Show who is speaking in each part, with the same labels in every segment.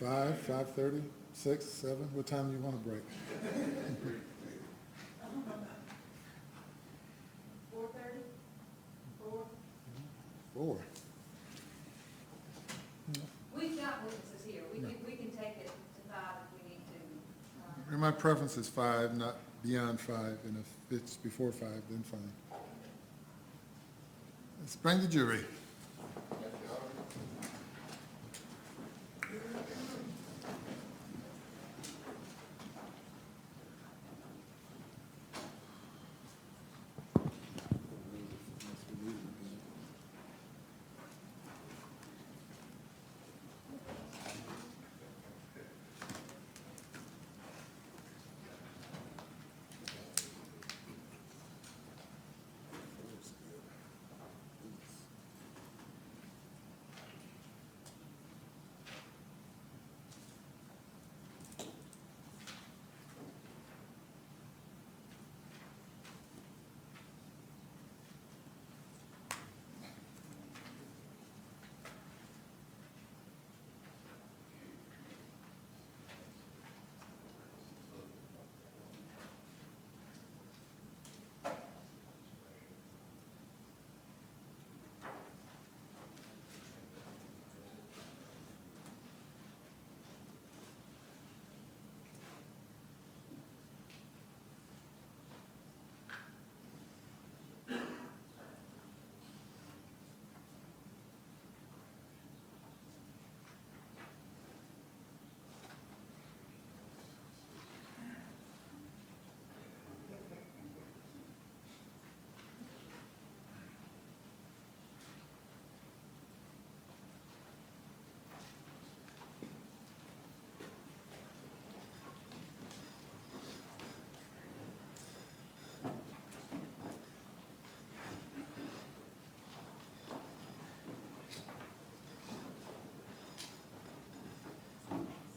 Speaker 1: 5, 5:30, 6, 7? What time do you want to break?
Speaker 2: 4:30? 4?
Speaker 1: 4.
Speaker 2: We've got witnesses here. We can take it to 5 if we need to.
Speaker 1: And my preference is 5, not beyond 5, and if it's before 5, then fine. Let's bring the jury.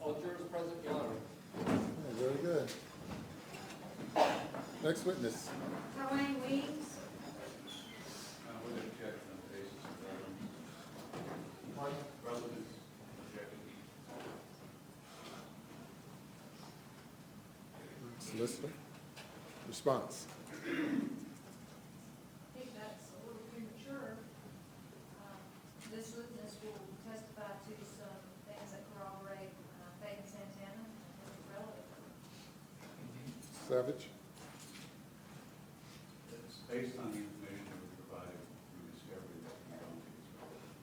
Speaker 3: All jurors present, Your Honor.
Speaker 1: Yeah, very good. Next witness.
Speaker 2: Wayne Weeks.
Speaker 4: With objection on the basis of relevance objection.
Speaker 1: Solicitor. Response.
Speaker 2: I think that's a little premature. This witness will testify to some things that corroborate Faith Santana and his relative.
Speaker 1: Savage.
Speaker 4: It's based on the information that was provided through discovery that we don't think is relevant.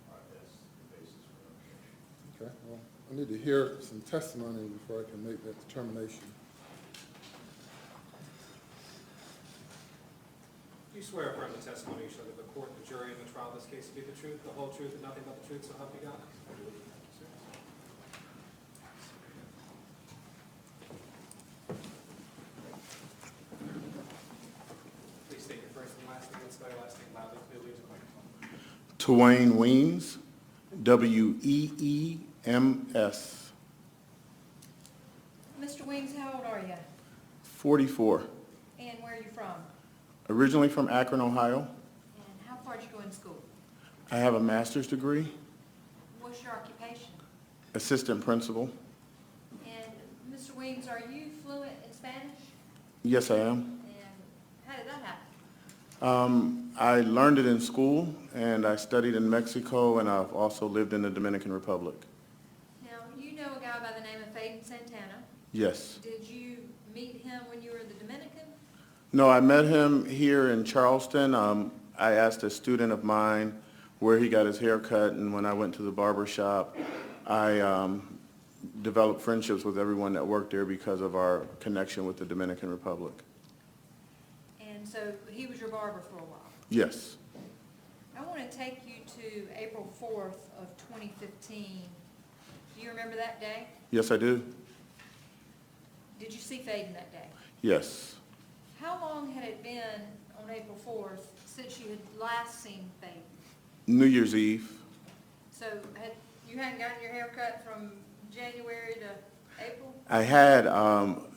Speaker 4: All right, that's the basis for the objection.
Speaker 1: Okay, well, I need to hear some testimony before I can make that determination.
Speaker 3: Do you swear affirm the testimony you shall give the court, the jury, and the trial of this case to be the truth, the whole truth, and nothing but the truth, so help you God? Please state your first and last name and spell your last name loudly, clearly to the microphone.
Speaker 5: Twain Weems, W-E-E-M-S,
Speaker 2: Mr. Weeks, how old are you?
Speaker 5: 44.
Speaker 2: And where are you from?
Speaker 5: Originally from Akron, Ohio.
Speaker 2: And how far did you go in school?
Speaker 5: I have a master's degree,
Speaker 2: What's your occupation?
Speaker 5: assistant principal.
Speaker 2: And Mr. Weeks, are you fluent in Spanish?
Speaker 5: Yes, I am.
Speaker 2: And how did that happen?
Speaker 5: I learned it in school, and I studied in Mexico, and I've also lived in the Dominican Republic.
Speaker 2: Now, you know a guy by the name of Faith Santana.
Speaker 5: Yes.
Speaker 2: Did you meet him when you were in the Dominican?
Speaker 5: No, I met him here in Charleston. I asked a student of mine where he got his hair cut, and when I went to the barber shop, I developed friendships with everyone that worked there because of our connection with the Dominican Republic.
Speaker 2: And so he was your barber for a while.
Speaker 5: Yes.
Speaker 2: I want to take you to April 4th of 2015. Do you remember that day?
Speaker 5: Yes, I do.
Speaker 2: Did you see Faden that day?
Speaker 5: Yes.
Speaker 2: How long had it been on April 4th since you had last seen Faden?
Speaker 5: New Year's Eve.
Speaker 2: So you hadn't gotten your hair cut from January to April?
Speaker 5: I had,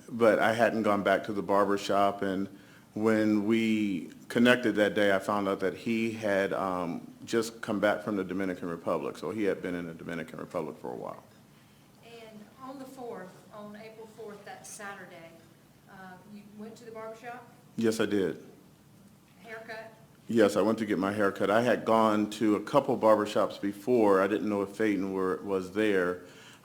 Speaker 5: but I hadn't gone back to the barber shop, and when we connected that day, I found out that he had just come back from the Dominican Republic, so he had been in the Dominican Republic for a while.
Speaker 2: And on the 4th, on April 4th, that Saturday, you went to the barber shop,
Speaker 5: Yes, I did.
Speaker 2: haircut?
Speaker 5: Yes, I went to get my hair cut. I had gone to a couple barbershops before. I didn't know if Phaeton was there.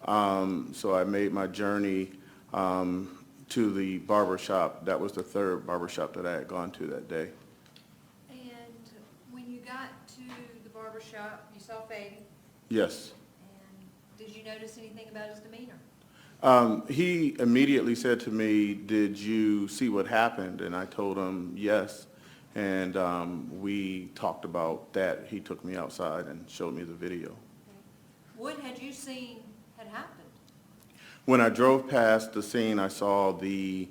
Speaker 5: So I made my journey to the barbershop. That was the third barbershop that I had gone to that day.
Speaker 2: And when you got to the barber shop, you saw Faye,
Speaker 5: Yes.
Speaker 2: and did you notice anything about his demeanor?
Speaker 5: He immediately said to me, "Did you see what happened?" And I told him yes. And we talked about that. He took me outside and showed me the video.
Speaker 2: What had you seen had happened?
Speaker 5: When I drove past the scene, I saw the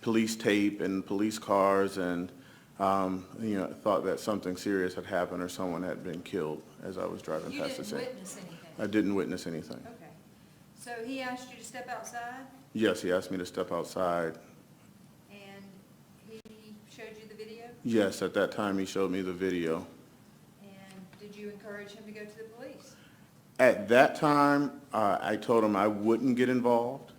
Speaker 5: police tape and police cars, and thought that something serious had happened or someone had been killed as I was driving
Speaker 2: You
Speaker 5: past the
Speaker 2: didn't
Speaker 5: scene.
Speaker 2: witness anything?
Speaker 5: I didn't witness anything.
Speaker 2: Okay. So he asked you to step outside,
Speaker 5: Yes, he asked me to step outside.
Speaker 2: and he showed you the video?
Speaker 5: Yes, at that time he showed me the video.
Speaker 2: And did you encourage him to go to the police?
Speaker 5: At that time, I told him I wouldn't get involved.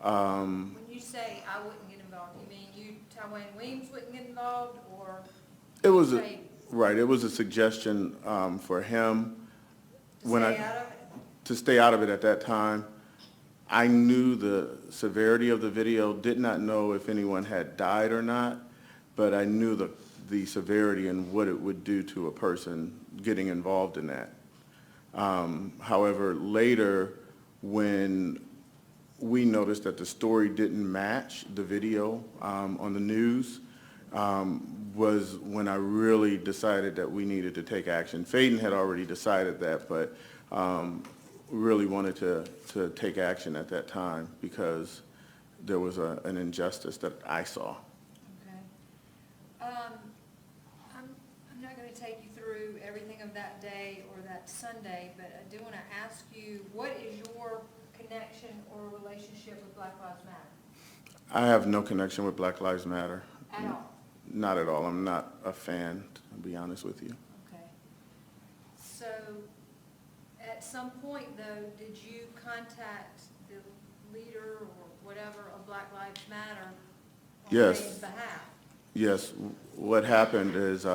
Speaker 2: When you say I wouldn't get involved, you mean you, Tywayne Weems wouldn't get involved, or
Speaker 5: It was,
Speaker 2: Faye?
Speaker 5: right, it was a suggestion for him.
Speaker 2: To
Speaker 5: When
Speaker 2: stay out of it?
Speaker 5: To stay out of it at that time. I knew the severity of the video, did not know if anyone had died or not, but I knew the severity and what it would do to a person getting involved in that. However, later, when we noticed that the story didn't match the video on the news, was when I really decided that we needed to take action. Phaeton had already decided that, but really wanted to take action at that time because there was an injustice that I saw.
Speaker 2: Okay. I'm not going to take you through everything of that day or that Sunday, but I do want to ask you, what is your connection or relationship with Black Lives Matter?
Speaker 5: I have no connection with Black Lives Matter.
Speaker 2: At all?
Speaker 5: Not at all. I'm not a fan, to be honest with you.
Speaker 2: Okay. So, at some point, though, did you contact the leader or whatever of Black Lives Matter on
Speaker 5: Yes.
Speaker 2: Faye's behalf?
Speaker 5: Yes, what happened is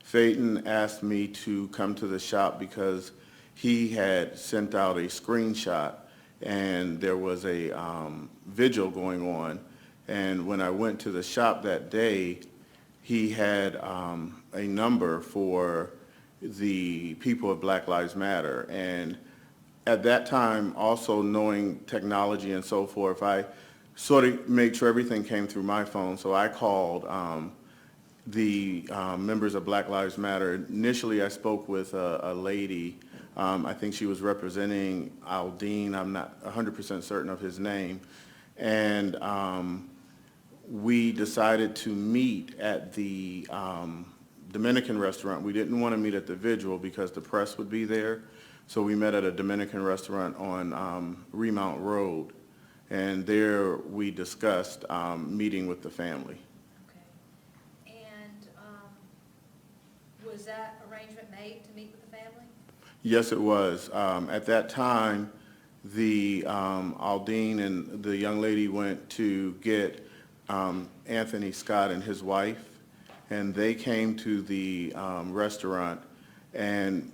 Speaker 5: Phaeton asked me to come to the shop because he had sent out a screenshot and there was a vigil going on. And when I went to the shop that day, he had a number for the people of Black Lives Matter. And at that time, also knowing technology and so forth, I sort of made sure everything came through my phone. So I called the members of Black Lives Matter. Initially, I spoke with a lady. I think she was representing Aldine. I'm not 100% certain of his name. And we decided to meet at the Dominican restaurant. We didn't want to meet at the vigil because the press would be there. So we met at a Dominican restaurant on Remount Road. And there we discussed meeting with the family.
Speaker 2: Okay. And was that arrangement made to meet with the family?
Speaker 5: Yes, it was. At that time, the Aldine and the young lady went to get Anthony Scott and his wife, and they came to the restaurant, and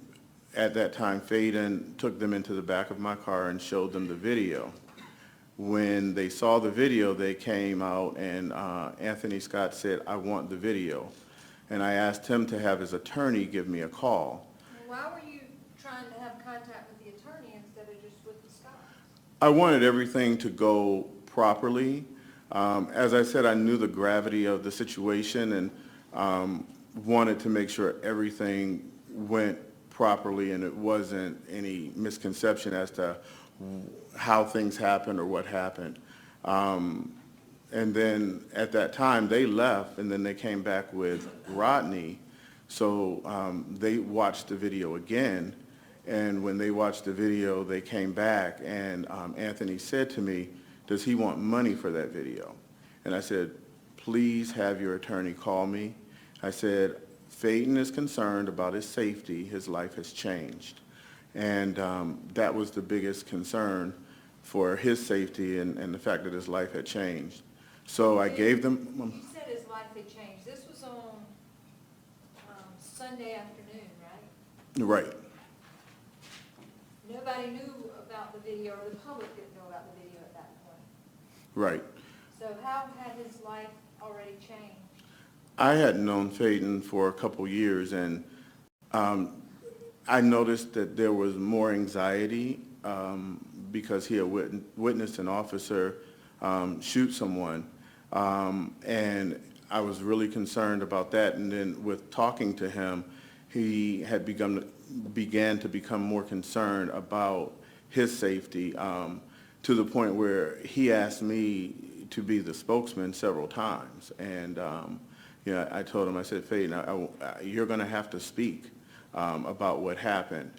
Speaker 5: at that time, Phaeton took them into the back of my car and showed them the video. When they saw the video, they came out, and Anthony Scott said, "I want the video." And I asked him to have his attorney give me a call.
Speaker 2: Why were you trying to have contact with the attorney instead of just with the Scotts?
Speaker 5: I wanted everything to go properly. As I said, I knew the gravity of the situation and wanted to make sure everything went properly and it wasn't any misconception as to how things happened or what happened. And then at that time, they left, and then they came back with Rodney. So they watched the video again, and when they watched the video, they came back, and Anthony said to me, "Does he want money for that video?" And I said, "Please have your attorney call me." I said, Phaeton is concerned about his safety. His life has changed. And that was the biggest concern for his safety and the fact that his life had changed. So I gave them,
Speaker 2: You said his life had changed. This was on Sunday afternoon, right?
Speaker 5: right,
Speaker 2: Nobody knew about the video, or the public didn't know about the video at that point.
Speaker 5: right.
Speaker 2: So how had his life already changed?
Speaker 5: I had known Phaeton for a couple years, and I noticed that there was more anxiety because he had witnessed an officer shoot someone, and I was really concerned about that. And then with talking to him, he had began to become more concerned about his safety to the point where he asked me to be the spokesman several times. And I told him, I said, Phaeton, you're going to have to speak about what happened.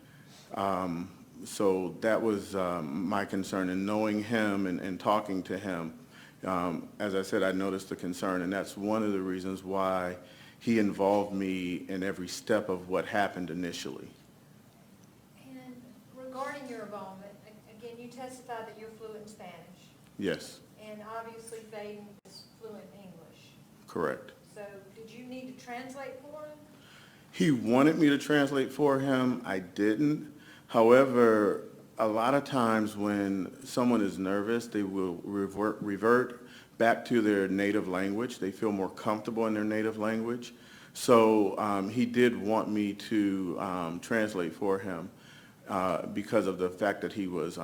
Speaker 5: So that was my concern. And knowing him and talking to him, as I said, I noticed the concern, and that's one of the reasons why he involved me in every step of what happened initially.
Speaker 2: And regarding your involvement, again, you testified that you're fluent in Spanish,
Speaker 5: Yes,
Speaker 2: and obviously Phaeton is fluent in English.
Speaker 5: correct.
Speaker 2: So did you need to translate for him?
Speaker 5: He wanted me to translate for him. I didn't. However, a lot of times when someone is nervous, they will revert back to their native language. They feel more comfortable in their native language. So he did want me to translate for him because of the fact that he was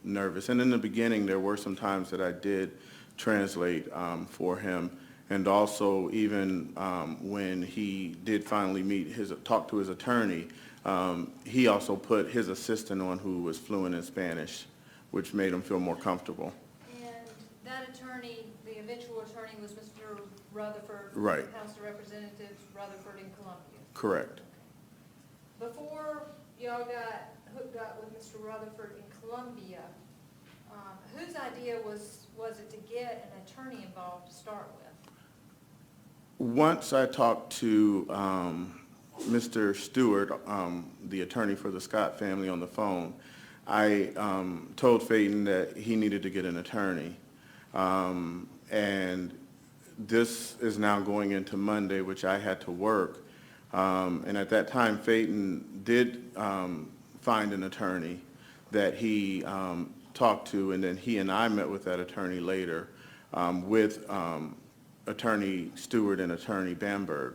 Speaker 5: nervous. And in the beginning, there were some times that I did translate for him. And also, even when he did finally talk to his attorney, he also put his assistant on who was fluent in Spanish, which made him feel more comfortable.
Speaker 2: And that attorney, the eventual attorney, was Mr. Rutherford.
Speaker 5: Right.
Speaker 2: House of Representatives Rutherford in Columbia.
Speaker 5: Correct.
Speaker 2: Before y'all got hooked up with Mr. Rutherford in Columbia, whose idea was it to get an attorney involved to start with?
Speaker 5: Once I talked to Mr. Stewart, the attorney for the Scott family, on the phone, I told Phaeton that he needed to get an attorney. And this is now going into Monday, which I had to work. And at that time, Phaeton did find an attorney that he talked to, and then he and I met with that attorney later with Attorney Stewart and Attorney Bamberg.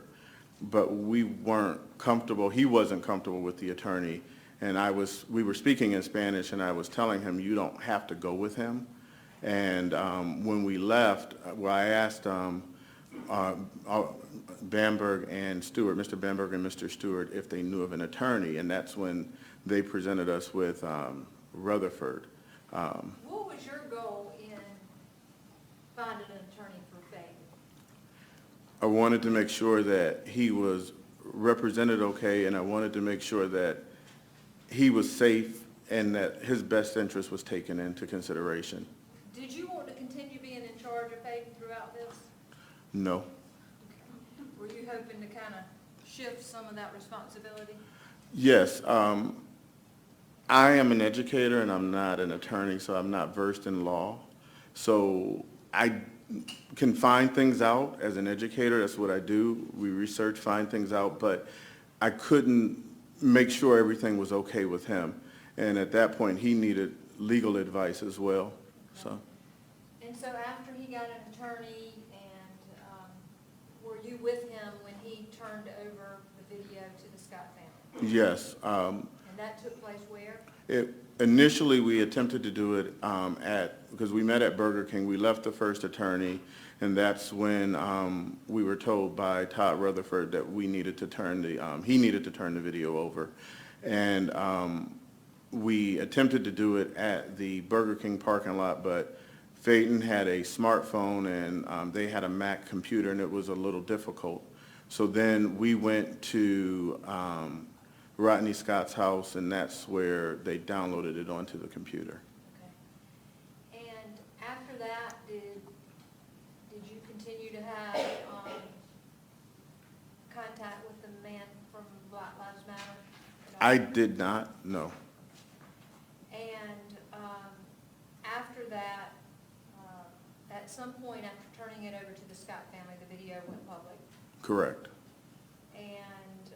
Speaker 5: But we weren't comfortable, he wasn't comfortable with the attorney, and we were speaking in Spanish, and I was telling him, you don't have to go with him. And when we left, I asked Bamberg and Stewart, Mr. Bamberg and Mr. Stewart, if they knew of an attorney, and that's when they presented us with Rutherford.
Speaker 2: What was your goal in finding an attorney for Phaeton?
Speaker 5: I wanted to make sure that he was represented okay, and I wanted to make sure that he was safe and that his best interest was taken into consideration.
Speaker 2: Did you want to continue being in charge of Phaeton throughout this?
Speaker 5: No.
Speaker 2: Were you hoping to kind of shift some of that responsibility?
Speaker 5: Yes. I am an educator and I'm not an attorney, so I'm not versed in law. So I can find things out as an educator. That's what I do. We research, find things out, but I couldn't make sure everything was okay with him. And at that point, he needed legal advice as well. So.
Speaker 2: And so after he got an attorney, and were you with him when he turned over the video to the Scott family?
Speaker 5: Yes.
Speaker 2: And that took place where?
Speaker 5: Initially, we attempted to do it because we met at Burger King. We left the first attorney, and that's when we were told by Todd Rutherford that we needed to he needed to turn the video over. And we attempted to do it at the Burger King parking lot, but Phaeton had a smartphone and they had a Mac computer, and it was a little difficult. So then we went to Rodney Scott's house, and that's where they downloaded it onto the computer.
Speaker 2: Okay. And after that, did you continue to have contact with the
Speaker 5: I did not, no.
Speaker 2: And after that, at some point after turning it over to the Scott family, the video went public.
Speaker 5: Correct.
Speaker 2: And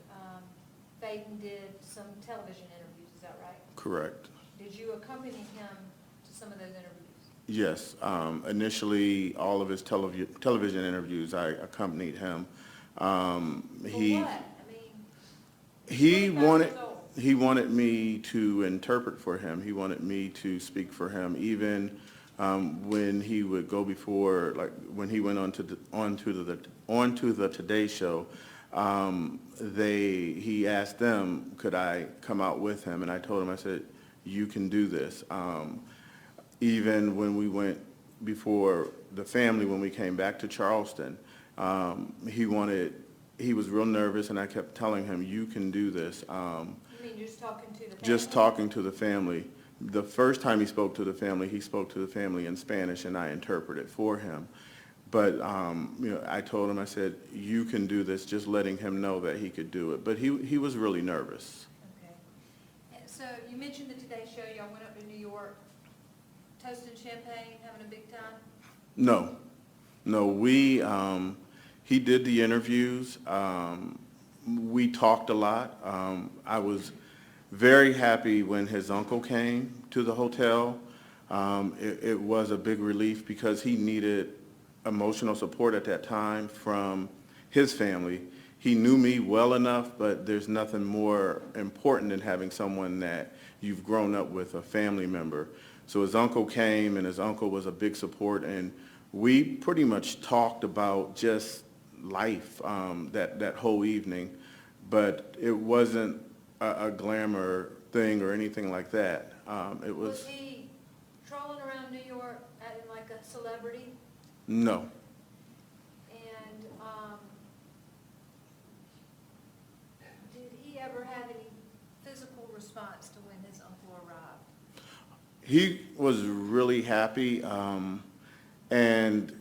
Speaker 2: Faden did some television interviews, is that right?
Speaker 5: Correct.
Speaker 2: Did you accompany him to some of those interviews?
Speaker 5: Yes. Initially, all of his television interviews, I accompanied him.
Speaker 2: For what? I mean,
Speaker 5: He
Speaker 2: 25
Speaker 5: wanted,
Speaker 2: years old.
Speaker 5: he wanted me to interpret for him. He wanted me to speak for him, even when he would go before, like when he went onto the Today Show. He asked them, could I come out with him? And I told him, I said, you can do this. Even when we went before the family, when we came back to Charleston, he was real nervous, and I kept telling him, you can do this.
Speaker 2: You mean just talking to the family?
Speaker 5: Just talking to the family. The first time he spoke to the family in Spanish, and I interpreted for him. But, I told him, I said, you can do this, just letting him know that he could do it. But he was really nervous.
Speaker 2: Okay. And so you mentioned the Today Show, y'all went up to New York, toasting champagne, having a big time?
Speaker 5: No, he did the interviews. We talked a lot. I was very happy when his uncle came to the hotel. It was a big relief because he needed emotional support at that time from his family. He knew me well enough, but there's nothing more important than having someone that you've grown up with, a family member. So his uncle came, and his uncle was a big support, and we pretty much talked about just life that whole evening, but it wasn't a glamour thing or anything like that.
Speaker 2: Was he trolling around New York acting like a celebrity?
Speaker 5: No.
Speaker 2: And did he ever have any physical response to when his uncle arrived?
Speaker 5: He was really happy, and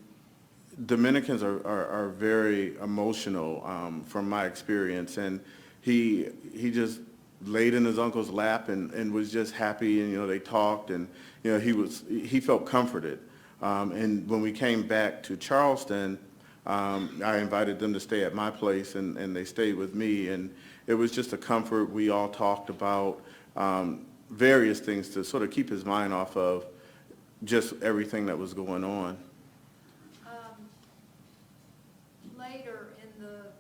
Speaker 5: Dominicans are very emotional from my experience, and he just laid in his uncle's lap and was just happy, and they talked, and he felt comforted. And when we came back to Charleston, I invited them to stay at my place, and they stayed with me, and it was just a comfort. We all talked about various things to sort of keep his mind off of just everything that was going on.
Speaker 2: Later in the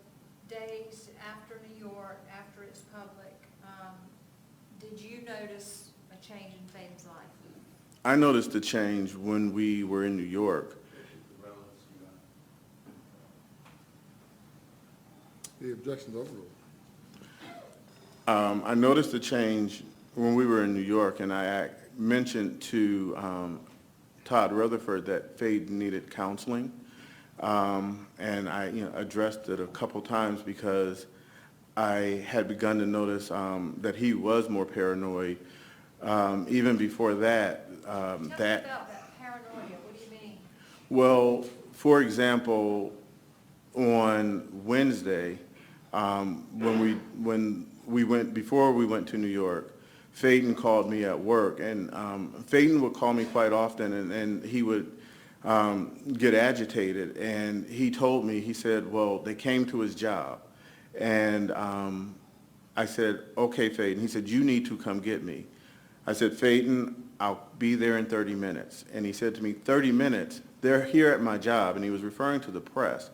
Speaker 2: days after New York, after it's public, did you notice a change in Faden's life?
Speaker 5: I noticed a change when we were in New York.
Speaker 1: The objection's overruled.
Speaker 5: I noticed a change when we were in New York, and I mentioned to Todd Rutherford that Faden needed counseling, and I addressed it a couple times because I had begun to notice that he was more paranoid. Even before that,
Speaker 2: Tell me about that paranoia. What do you mean?
Speaker 5: Well, for example, on Wednesday, before we went to New York, Faden called me at work, and Faden would call me quite often, and he would get agitated, and he told me, he said, well, they came to his job, and I said, okay, Faden. He said, you need to come get me. I said, Faden, I'll be there in 30 minutes. And he said to me, 30 minutes? They're here at my job. And he was referring to the press.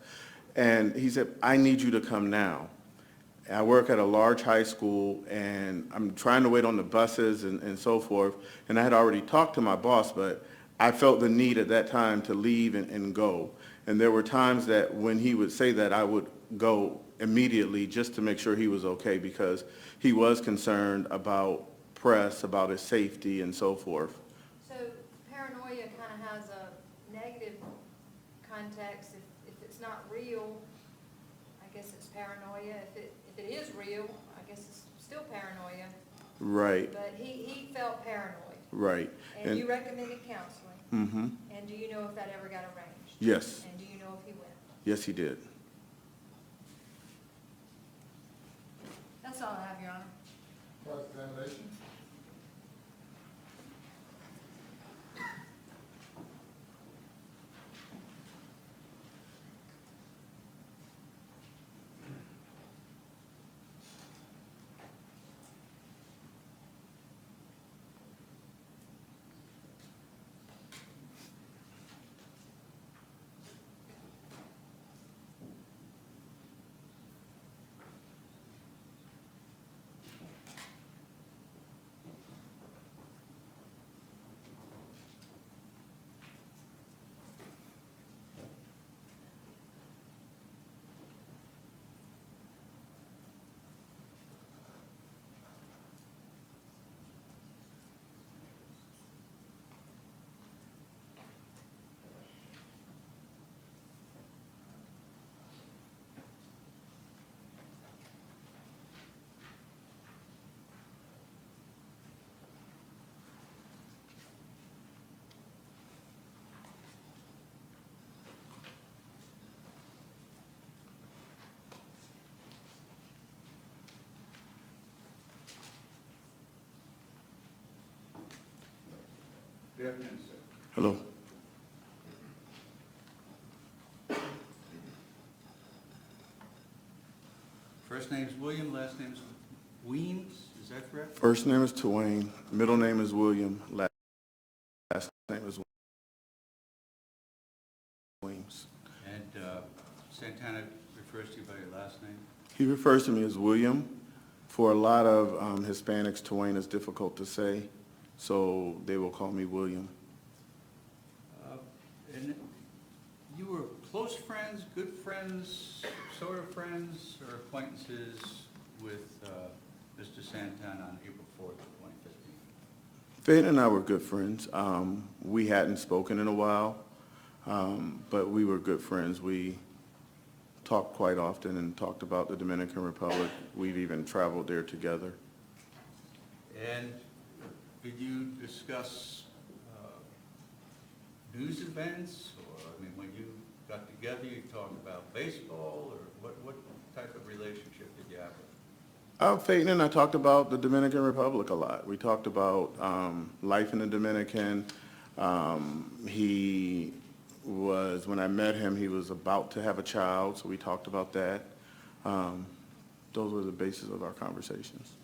Speaker 5: And he said, I need you to come now. I work at a large high school, and I'm trying to wait on the buses and so forth. And I had already talked to my boss, but I felt the need at that time to leave and go. And there were times that when he would say that, I would go immediately just to make sure he was okay, because he was concerned about press, about his safety and so forth.
Speaker 2: So paranoia kind of has a negative context. If it's not real, I guess it's paranoia. If it is real, I guess it's still paranoia.
Speaker 5: Right.
Speaker 2: But he felt paranoid.
Speaker 5: Right.
Speaker 2: And you recommended counseling.
Speaker 5: Mm-hmm.
Speaker 2: And do you know if that ever got arranged?
Speaker 5: Yes.
Speaker 2: And do you know if he went?
Speaker 5: Yes, he did.
Speaker 2: That's all I have, Your Honor.
Speaker 4: Good afternoon, sir.
Speaker 5: Hello.
Speaker 4: First name's William, last name's Weems, is that correct?
Speaker 5: First name is Twain, middle name is William, last name is Weems.
Speaker 4: And Santana refers to you by your last name?
Speaker 5: He refers to me as William. For a lot of Hispanics, Twain is difficult to say, so they will call me William.
Speaker 4: And you were close friends, good friends, sort of friends, or acquaintances with Mr. Santana on April 4th, 2015?
Speaker 5: Fayden and I were good friends. We hadn't spoken in a while, but we were good friends. We talked quite often and talked about the Dominican Republic. We've even traveled there together.
Speaker 4: And did you discuss news events, or, I mean, when you got together, you talked about baseball, or what type of relationship did you have?
Speaker 5: Fayden and I talked about the Dominican Republic a lot. We talked about life in the Dominican. When I met him, he was about to have a child, so we talked about that. Those were the basis of our conversations.